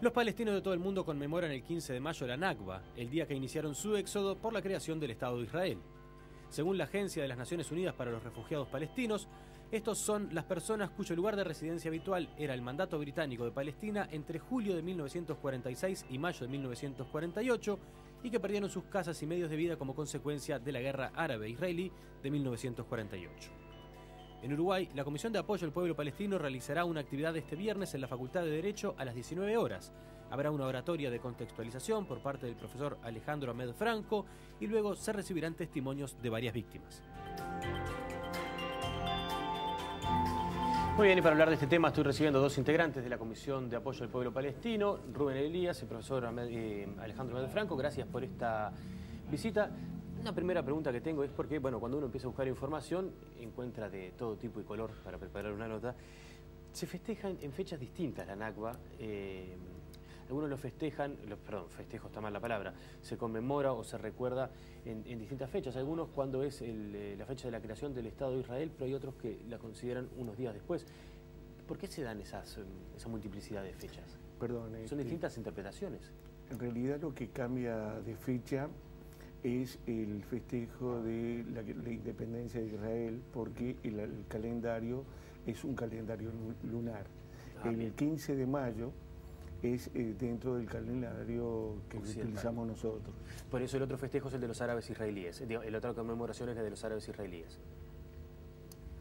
Los palestinos de todo el mundo conmemoran el 15 de mayo la Nakba, el día que iniciaron su éxodo por la creación del Estado de Israel. Según la Agencia de las Naciones Unidas para los Refugiados Palestinos, estos son las personas cuyo lugar de residencia habitual era el mandato británico de Palestina entre julio de 1946 y mayo de 1948 y que perdieron sus casas y medios de vida como consecuencia de la guerra árabe-israelí de 1948. En Uruguay, la Comisión de Apoyo al Pueblo Palestino realizará una actividad este viernes en la Facultad de Derecho a las 19 horas. Habrá una oratoria de contextualización por parte del profesor Alejandro Ahmed Franco y luego se recibirán testimonios de varias víctimas. Muy bien, y para hablar de este tema estoy recibiendo dos integrantes de la Comisión de Apoyo al Pueblo Palestino, Rubén Elías y el profesor Alejandro Ahmed Franco. Gracias por esta visita. Una primera pregunta que tengo es porque, bueno, cuando uno empieza a buscar información, encuentra de todo tipo y color para preparar una nota. Se festeja en fechas distintas la Nakba. Algunos lo festejan, festejo está mal la palabra, se conmemora o se recuerda en distintas fechas. Algunos cuando es la fecha de la creación del Estado de Israel, pero hay otros que la consideran unos días después. ¿Por qué se dan esa multiplicidad de fechas? Son distintas interpretaciones. En realidad lo que cambia de fecha es el festejo de la independencia de Israel, porque el calendario es un calendario lunar. El 15 de mayo es dentro del calendario que utilizamos nosotros. Por eso el otro festejo es el de los árabes israelíes, la otra conmemoración es la de los árabes israelíes.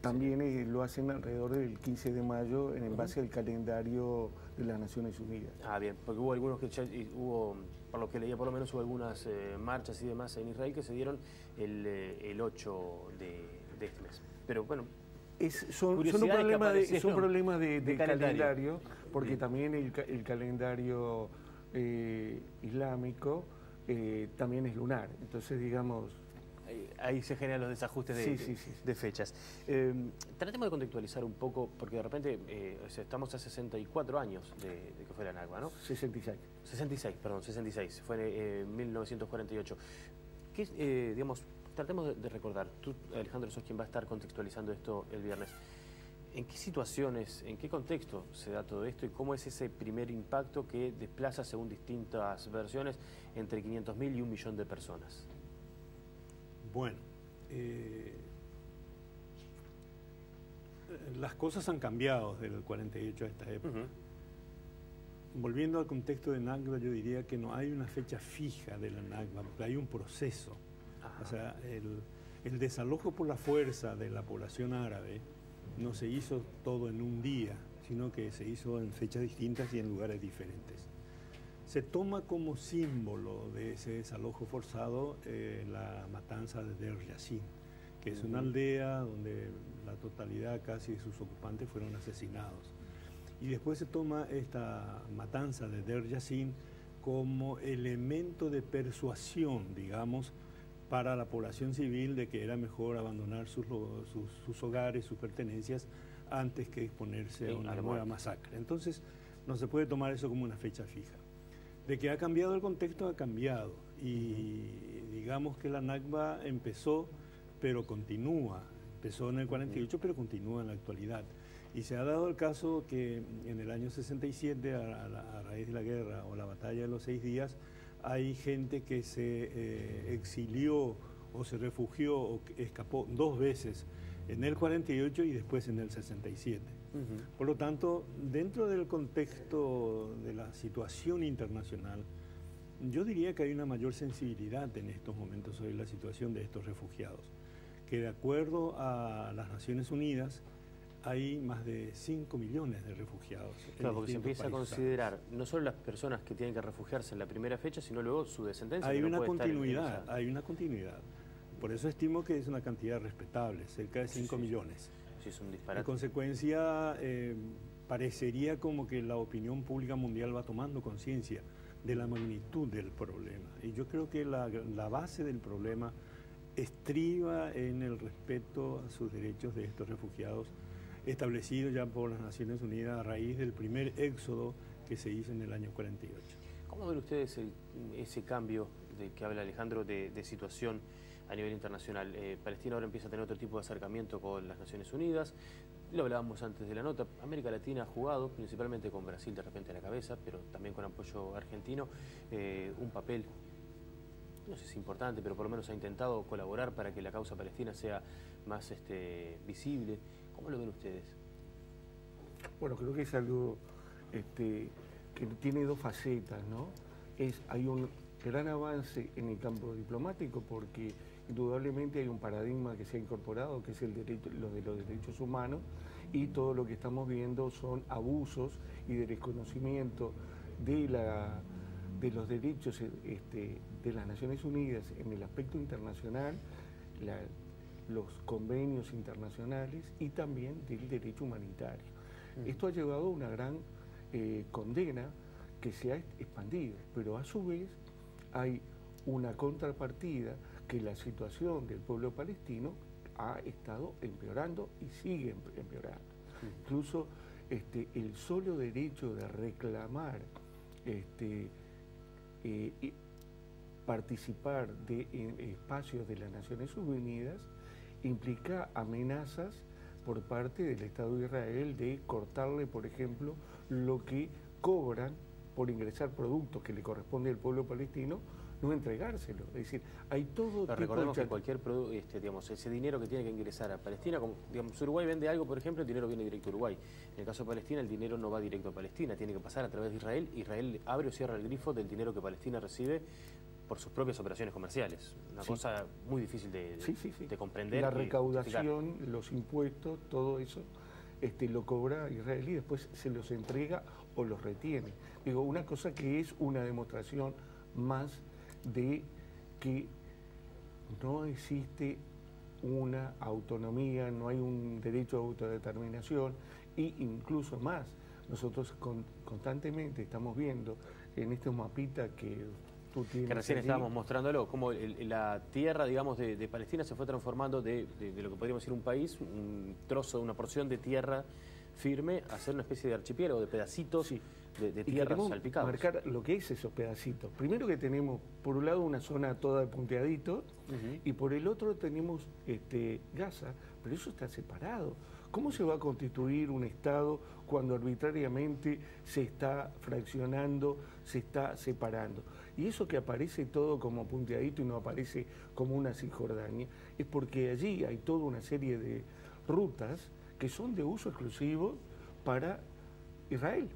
También lo hacen alrededor del 15 de mayo en base al calendario de las Naciones Unidas. Ah, bien, porque hubo algunos que por lo que leía por lo menos, hubo algunas marchas y demás en Israel que se dieron el 8 de este mes. Pero bueno, son problemas de calendario, porque también el calendario islámico también es lunar. Entonces, digamos... Ahí se generan los desajustes de fechas. Tratemos de contextualizar un poco, porque de repente estamos a 64 años de que fue la Nakba, ¿no? 66. 66, fue en 1948. Tratemos de recordar, tú, Alejandro, sos quien va a estar contextualizando esto el viernes. ¿En qué situaciones, en qué contexto se da todo esto y cómo es ese primer impacto que desplaza, según distintas versiones, entre 500.000 y 1 millón de personas? Bueno, las cosas han cambiado desde el 48 a esta época. Volviendo al contexto de Nakba, yo diría que no hay una fecha fija de la Nakba, porque hay un proceso. O sea, el desalojo por la fuerza de la población árabe no se hizo todo en un día, sino que se hizo en fechas distintas y en lugares diferentes. Se toma como símbolo de ese desalojo forzado la matanza de Der Yassin, que es una aldea donde la totalidad casi de sus ocupantes fueron asesinados. Y después se toma esta matanza de Der Yassin como elemento de persuasión, digamos, para la población civil de que era mejor abandonar sus hogares, sus pertenencias, antes que exponerse a una nueva masacre. Entonces, no se puede tomar eso como una fecha fija. De que ha cambiado el contexto, ha cambiado. Y digamos que la Nakba empezó, pero continúa. Empezó en el 48, pero continúa en la actualidad. Y se ha dado el caso que en el año 67, a raíz de la guerra o la batalla de los 6 días, hay gente que se exilió o se refugió o escapó 2 veces, en el 48 y después en el 67. Por lo tanto, dentro del contexto de la situación internacional, yo diría que hay una mayor sensibilidad en estos momentos sobre la situación de estos refugiados, que de acuerdo a las Naciones Unidas hay más de 5 millones de refugiados. Claro, porque se empieza a considerar no solo las personas que tienen que refugiarse en la primera fecha, sino luego su descendencia. Hay una continuidad. Por eso estimo que es una cantidad respetable, cerca de 5 millones. Sí, es un disparate. En consecuencia, parecería como que la opinión pública mundial va tomando conciencia de la magnitud del problema. Y yo creo que la base del problema estriba en el respeto a sus derechos de estos refugiados, establecidos ya por las Naciones Unidas a raíz del primer éxodo que se hizo en el año 48. ¿Cómo ven ustedes ese cambio de que habla Alejandro de situación a nivel internacional? Palestina ahora empieza a tener otro tipo de acercamiento con las Naciones Unidas. Lo hablábamos antes de la nota, América Latina ha jugado, principalmente con Brasil de repente a la cabeza, pero también con apoyo argentino, un papel, no sé si importante, pero por lo menos ha intentado colaborar para que la causa palestina sea más visible. ¿Cómo lo ven ustedes? Bueno, creo que es algo que tiene dos facetas, ¿no? Hay un gran avance en el campo diplomático porque indudablemente hay un paradigma que se ha incorporado, que es lo de los derechos humanos, y todo lo que estamos viendo son abusos y de desconocimiento de los derechos de las Naciones Unidas en el aspecto internacional, los convenios internacionales y también del derecho humanitario. Esto ha llevado a una gran condena que se ha expandido, pero a su vez hay una contrapartida que la situación del pueblo palestino ha estado empeorando y sigue empeorando. Incluso el solo derecho de reclamar participar de espacios de las Naciones Unidas implica amenazas por parte del Estado de Israel de cortarle, por ejemplo, lo que cobran por ingresar productos que le corresponde al pueblo palestino, no entregárselo. Es decir, hay todo pero recordemos que cualquier producto, digamos, ese dinero que tiene que ingresar a Palestina, como digamos, Uruguay vende algo, por ejemplo, el dinero viene directo a Uruguay. En el caso de Palestina, el dinero no va directo a Palestina, tiene que pasar a través de Israel. Israel abre o cierra el grifo del dinero que Palestina recibe por sus propias operaciones comerciales. Una cosa muy difícil de comprender. La recaudación, los impuestos, todo eso lo cobra Israel y después se los entrega o los retiene. Digo, una cosa que es una demostración más de que no existe una autonomía, no hay un derecho a autodeterminación e incluso más. Nosotros constantemente estamos viendo en estos mapitas que tú tienes que recién allí, estábamos mostrándolo, cómo la tierra, digamos, de Palestina se fue transformando de lo que podríamos decir un país, un trozo, una porción de tierra firme, a ser una especie de archipiélago, de pedacitos de tierra salpicados. Marcar lo que es esos pedacitos. Primero que tenemos, por un lado, una zona toda de punteaditos, y por el otro tenemos Gaza, pero eso está separado. ¿Cómo se va a constituir un Estado cuando arbitrariamente se está fraccionando, se está separando? Y eso que aparece todo como punteadito y no aparece como una Cisjordania, es porque allí hay toda una serie de rutas que son de uso exclusivo para Israel.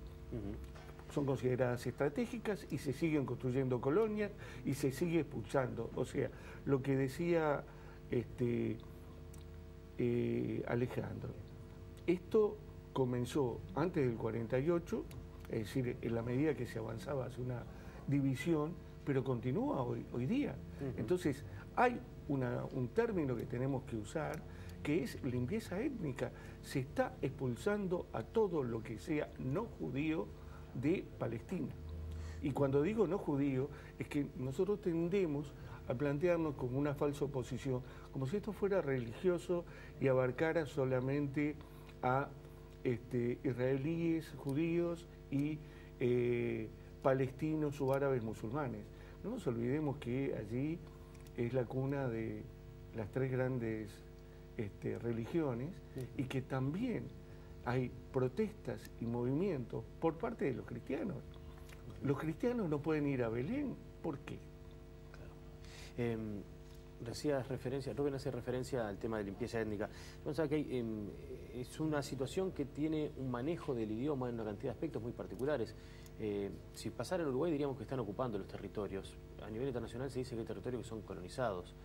Son consideradas estratégicas y se siguen construyendo colonias y se sigue expulsando. O sea, lo que decía Alejandro, esto comenzó antes del 48, es decir, en la medida que se avanzaba hacia una división, pero continúa hoy día. Entonces, hay un término que tenemos que usar, que es limpieza étnica. Se está expulsando a todo lo que sea no judío de Palestina. Y cuando digo no judío, es que nosotros tendemos a plantearnos como una falsa oposición, como si esto fuera religioso y abarcara solamente a israelíes, judíos y palestinos o árabes musulmanes. No nos olvidemos que allí es la cuna de las tres grandes religiones y que también hay protestas y movimientos por parte de los cristianos. Los cristianos no pueden ir a Belén. ¿Por qué? Claro. Rubén hace referencia al tema de limpieza étnica. Entonces, que es una situación que tiene un manejo del idioma en una cantidad de aspectos muy particulares. Si pasara en Uruguay diríamos que están ocupando los territorios. A nivel internacional se dice que hay territorios que son colonizados.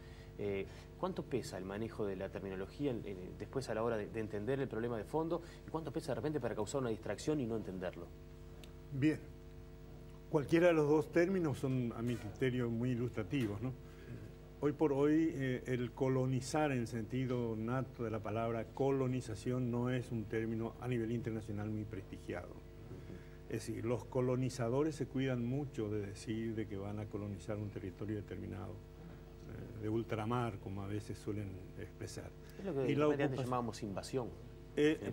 ¿Cuánto pesa el manejo de la terminología después a la hora de entender el problema de fondo? ¿Y cuánto pesa de repente para causar una distracción y no entenderlo? Bien. Cualquiera de los dos términos son, a mi criterio, muy ilustrativos, ¿no? Hoy por hoy, el colonizar en sentido nato de la palabra colonización no es un término a nivel internacional muy prestigiado. Es decir, los colonizadores se cuidan mucho de decir de que van a colonizar un territorio determinado, de ultramar, como a veces suelen expresar. Es lo que antes llamábamos invasión.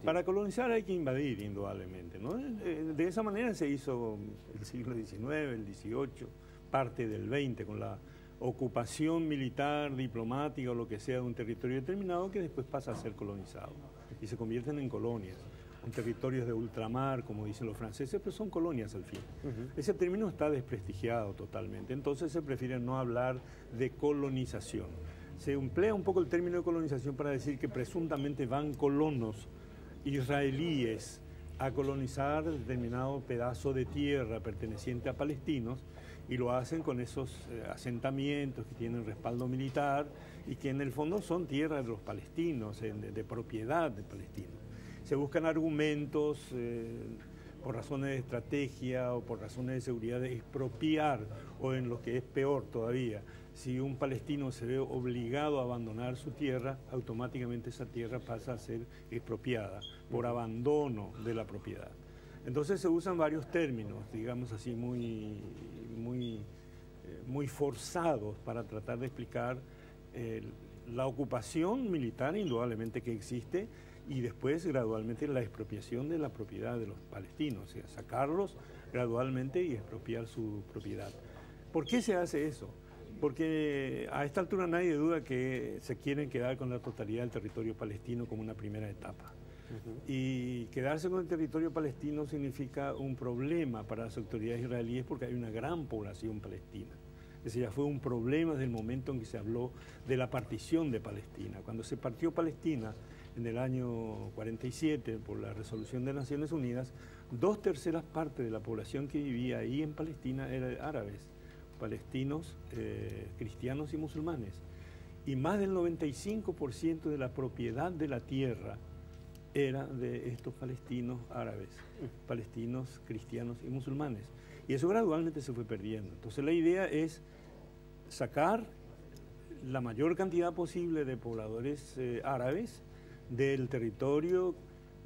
Para colonizar hay que invadir, indudablemente, ¿no? De esa manera se hizo el siglo XIX, el XVIII, parte del XX con la ocupación militar, diplomática o lo que sea de un territorio determinado que después pasa a ser colonizado y se convierten en colonias. En territorios de ultramar, como dicen los franceses, pero son colonias al fin. Ese término está desprestigiado totalmente, entonces se prefiere no hablar de colonización. Se emplea un poco el término de colonización para decir que presuntamente van colonos israelíes a colonizar determinado pedazo de tierra perteneciente a palestinos, y lo hacen con esos asentamientos que tienen respaldo militar y que en el fondo son tierras de los palestinos, de propiedad de palestinos. Se buscan argumentos por razones de estrategia o por razones de seguridad de expropiar, o en lo que es peor todavía, si un palestino se ve obligado a abandonar su tierra, automáticamente esa tierra pasa a ser expropiada por abandono de la propiedad. Entonces se usan varios términos, digamos así, muy forzados para tratar de explicar la ocupación militar indudablemente que existe, y después gradualmente la expropiación de la propiedad de los palestinos, o sea, sacarlos gradualmente y expropiar su propiedad. ¿Por qué se hace eso? Porque a esta altura nadie duda que se quieren quedar con la totalidad del territorio palestino como una primera etapa. Y quedarse con el territorio palestino significa un problema para las autoridades israelíes porque hay una gran población palestina. Ese ya fue un problema desde el momento en que se habló de la partición de Palestina. Cuando se partió Palestina en el año 47 por la resolución de Naciones Unidas, 2/3 partes de la población que vivía ahí en Palestina eran árabes, palestinos, cristianos y musulmanes. Y más del 95% de la propiedad de la tierra era de estos palestinos árabes, palestinos, cristianos y musulmanes. Y eso gradualmente se fue perdiendo. Entonces la idea es sacar la mayor cantidad posible de pobladores árabes del territorio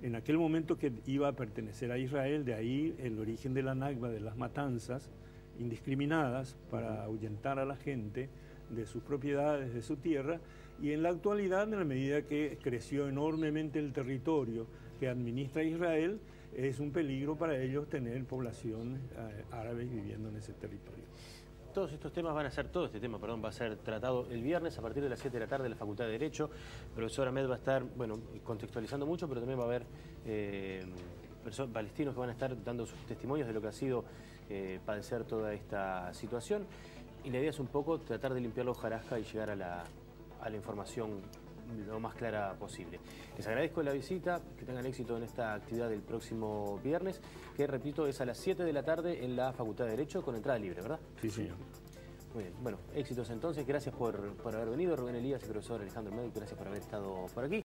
en aquel momento que iba a pertenecer a Israel, de ahí el origen de la Nakba, de las matanzas indiscriminadas para ahuyentar a la gente de sus propiedades, de su tierra, y en la actualidad, en la medida que creció enormemente el territorio que administra Israel, es un peligro para ellos tener población árabe viviendo en ese territorio. Todo este tema va a ser tratado el viernes a partir de las 7 de la tarde en la Facultad de Derecho. El profesor Ahmed va a estar, contextualizando mucho, pero también va a haber palestinos que van a estar dando sus testimonios de lo que ha sido padecer toda esta situación. Y la idea es un poco tratar de limpiar la hojarasca y llegar a la información lo más clara posible. Les agradezco la visita, que tengan éxito en esta actividad del próximo viernes, que repito es a las 7 de la tarde en la Facultad de Derecho con entrada libre, ¿verdad? Sí, señor. Muy bien, bueno, éxitos entonces, gracias por haber venido, Rubén Elías y profesor Alejandro Ahmed, gracias por haber estado por aquí.